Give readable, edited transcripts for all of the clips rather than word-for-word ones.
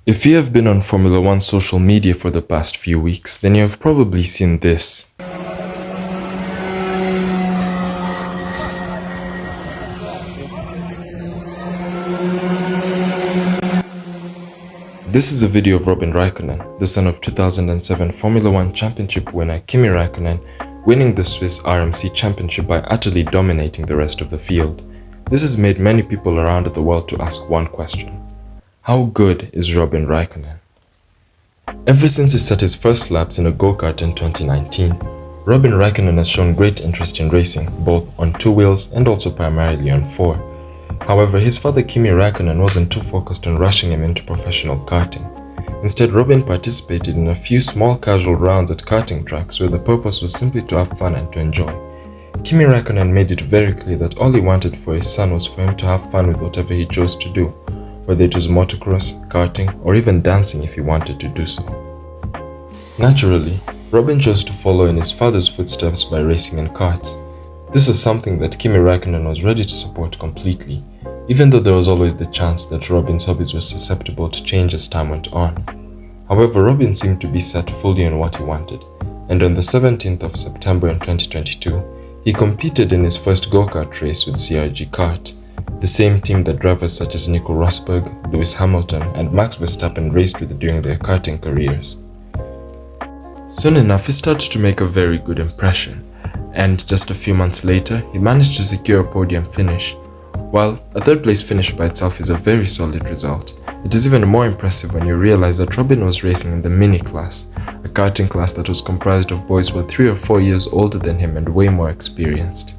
If you have been on Formula One social media for the past few weeks, then you have probably seen this. This is a video of Robin Räikkönen, the son of 2007 Formula One Championship winner Kimi Raikkonen, winning the Swiss RMC Championship by utterly dominating the rest of the field. This has made many people around the world to ask one question. How good is Robin Räikkönen? Ever since he set his first laps in a go-kart in 2019, Robin Räikkönen has shown great interest in racing, both on two wheels and also primarily on four. However, his father Kimi Raikkonen wasn't too focused on rushing him into professional karting. Instead, Robin participated in a few small casual rounds at karting tracks where the purpose was simply to have fun and to enjoy. Kimi Raikkonen made it very clear that all he wanted for his son was for him to have fun with whatever he chose to do, whether it was motocross, karting, or even dancing if he wanted to do so. Naturally, Robin chose to follow in his father's footsteps by racing in karts. This was something that Kimi Raikkonen was ready to support completely, even though there was always the chance that Robin's hobbies were susceptible to change as time went on. However, Robin seemed to be set fully on what he wanted, and on the 17th of September in 2022, he competed in his first go-kart race with CRG Kart, the same team that drivers such as Nico Rosberg, Lewis Hamilton, and Max Verstappen raced with during their karting careers. Soon enough, he started to make a very good impression, and just a few months later, he managed to secure a podium finish. While a third place finish by itself is a very solid result, it is even more impressive when you realize that Robin was racing in the mini class, a karting class that was comprised of boys who were 3 or 4 years older than him and way more experienced.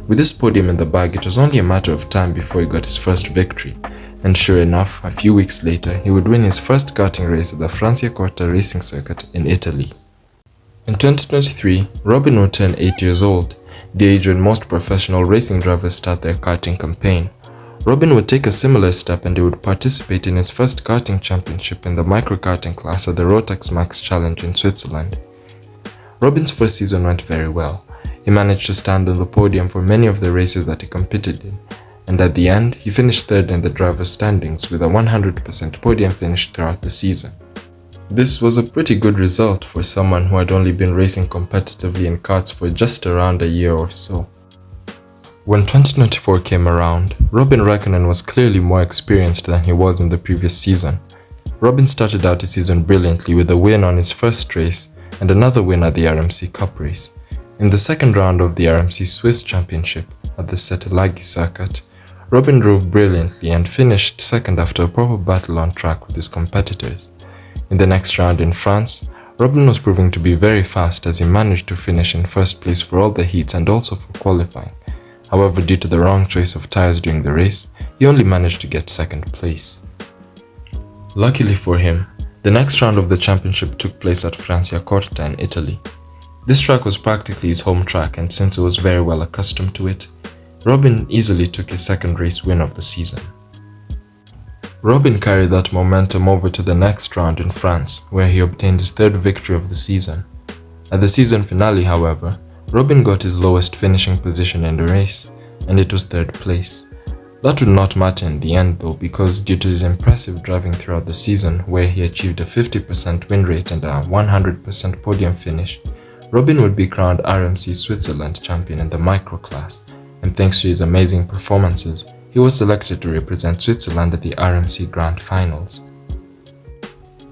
With this podium in the bag, it was only a matter of time before he got his first victory, and sure enough, a few weeks later, he would win his first karting race at the Franciacorta racing circuit in Italy. In 2023, Robin would turn 8 years old, the age when most professional racing drivers start their karting campaign. Robin would take a similar step and he would participate in his first karting championship in the micro-karting class at the Rotax Max Challenge in Switzerland. Robin's first season went very well. He managed to stand on the podium for many of the races that he competed in, and at the end, he finished third in the driver's standings with a 100% podium finish throughout the season. This was a pretty good result for someone who had only been racing competitively in karts for just around a year or so. When 2024 came around, Robin Räikkönen was clearly more experienced than he was in the previous season. Robin started out the season brilliantly with a win on his first race and another win at the RMC Cup race. In the second round of the RMC Swiss Championship at the Settelagi circuit, Robin drove brilliantly and finished second after a proper battle on track with his competitors. In the next round in France, Robin was proving to be very fast as he managed to finish in first place for all the heats and also for qualifying. However, due to the wrong choice of tires during the race, he only managed to get second place. Luckily for him, the next round of the championship took place at Franciacorta in Italy. This track was practically his home track, and since he was very well accustomed to it, Robin easily took his second race win of the season. Robin carried that momentum over to the next round in France, where he obtained his third victory of the season. At the season finale, however, Robin got his lowest finishing position in the race, and it was third place. That would not matter in the end though, because due to his impressive driving throughout the season, where he achieved a 50% win rate and a 100% podium finish, Robin would be crowned RMC Switzerland champion in the micro class, and thanks to his amazing performances, he was selected to represent Switzerland at the RMC Grand Finals.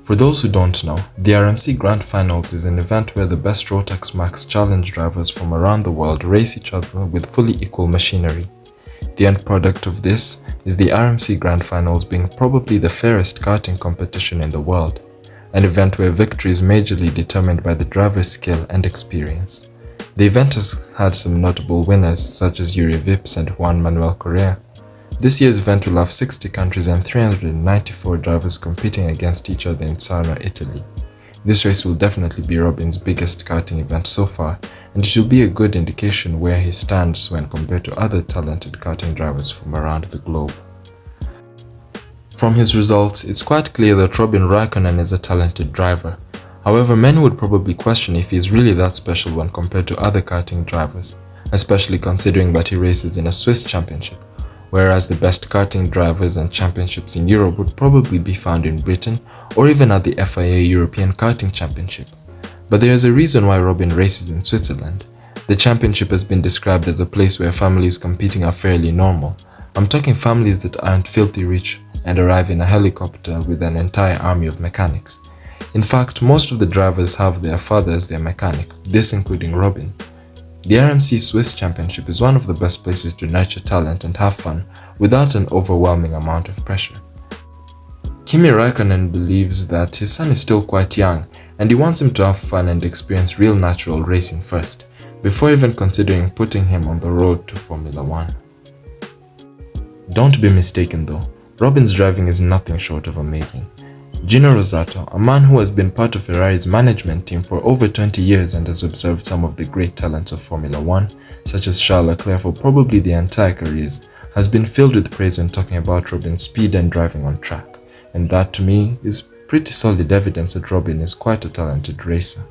For those who don't know, the RMC Grand Finals is an event where the best Rotax Max Challenge drivers from around the world race each other with fully equal machinery. The end product of this is the RMC Grand Finals being probably the fairest karting competition in the world, an event where victory is majorly determined by the driver's skill and experience. The event has had some notable winners such as Yuri Vips and Juan Manuel Correa. This year's event will have 60 countries and 394 drivers competing against each other in Sarno, Italy. This race will definitely be Robin's biggest karting event so far, and it will be a good indication where he stands when compared to other talented karting drivers from around the globe. From his results, it's quite clear that Robin Räikkönen is a talented driver. However, many would probably question if he is really that special when compared to other karting drivers, especially considering that he races in a Swiss championship, whereas the best karting drivers and championships in Europe would probably be found in Britain or even at the FIA European Karting Championship. But there is a reason why Robin races in Switzerland. The championship has been described as a place where families competing are fairly normal. I'm talking families that aren't filthy rich and arrive in a helicopter with an entire army of mechanics. In fact, most of the drivers have their father as their mechanic, this including Robin. The RMC Swiss Championship is one of the best places to nurture talent and have fun without an overwhelming amount of pressure. Kimi Raikkonen believes that his son is still quite young and he wants him to have fun and experience real natural racing first, before even considering putting him on the road to Formula 1. Don't be mistaken though, Robin's driving is nothing short of amazing. Gino Rosato, a man who has been part of Ferrari's management team for over 20 years and has observed some of the great talents of Formula 1, such as Charles Leclerc for probably the entire careers, has been filled with praise when talking about Robin's speed and driving on track. And that to me is pretty solid evidence that Robin is quite a talented racer.